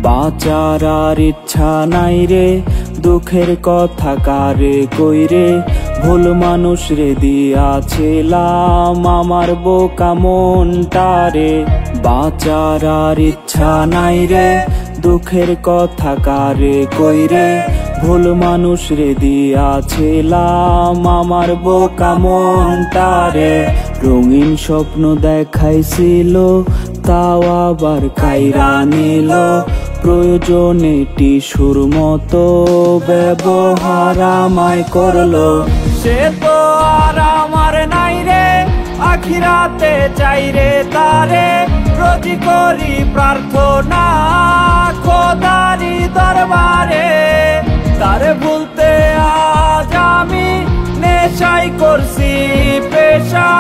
বাঁচার আর ইচ্ছা নাই রে, দুঃখের কথা কারে কইরে, ভুল মানুষ রে দিয়াছিলাম আমার বোকা মনটারে। বাঁচার আর ইচ্ছা নাই রে, দুঃখের কথা কারে কইরে, ভুল মানুষ রে দিয়াছিলাম আমার বোকা মনটারে। রঙিন স্বপ্ন দেখাইছিল তাও আবার কাইরা নিল, প্রয়োজনে টিসুর মতো ব্যবহার আমায় করলো। সে তো আর আমার নাই রে, আখিরাতে চাই রে তারে, রোজি করি প্রার্থনা খোদারি দরবারে। তারে ভুলতে আজ আমি নেশাই করছি পেশা,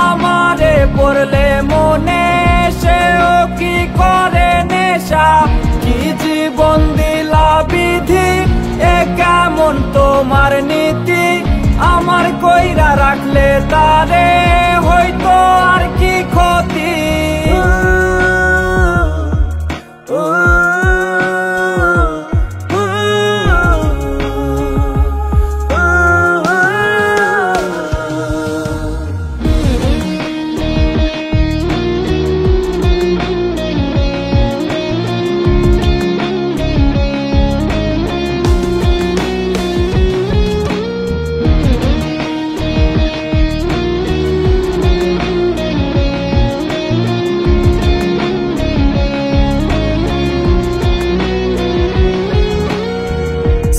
আমারে পড়লে মনে সেও কি করে নেশা। কি জীবন দিলা বিধি, এ কেমন তোমার নীতি, আমার কইরা রাখলে তারে হয়তো আর কি ক্ষতি।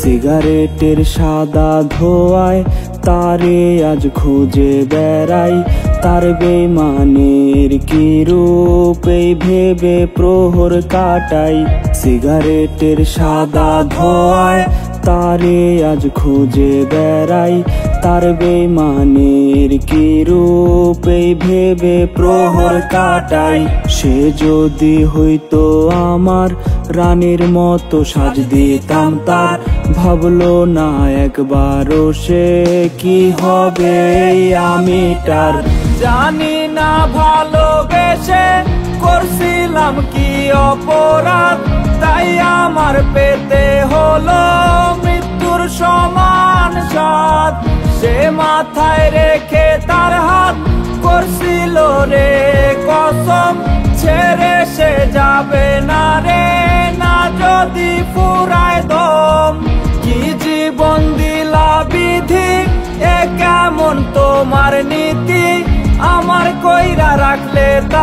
সিগারেটের সাদা ধোঁয়ায় তারে আজ খুঁজে বেড়াই, তার বেইমানের কি রূপ এই ভেবে প্রহর কাটাই। সিগারেটের সাদা ধোঁয়ায় তারে আজ খুঁজে বেড়াই, তার বেইমানের কি রূপ এই ভেবে প্রহর কাটাই। সে যদি হইতো আমার রানীর মতো সাজ দিতাম তার, ভাবলো না একবারও সে কি হবে আমি তার। জানি না ভালোবেসে করছিলাম কি অপরাধ, তাই আমার পেতে হলো মৃত্যুর সমান স্বাদ। সে মাথায় রেখে তার হাত করছিল রে কসম, ছেড়ে সে যাবে না রে, না যদি ফুরায় দম। কি জীবন দিলা বিধি, এ কেমন তোমার নীতি, আমার কইরা রাখলে তা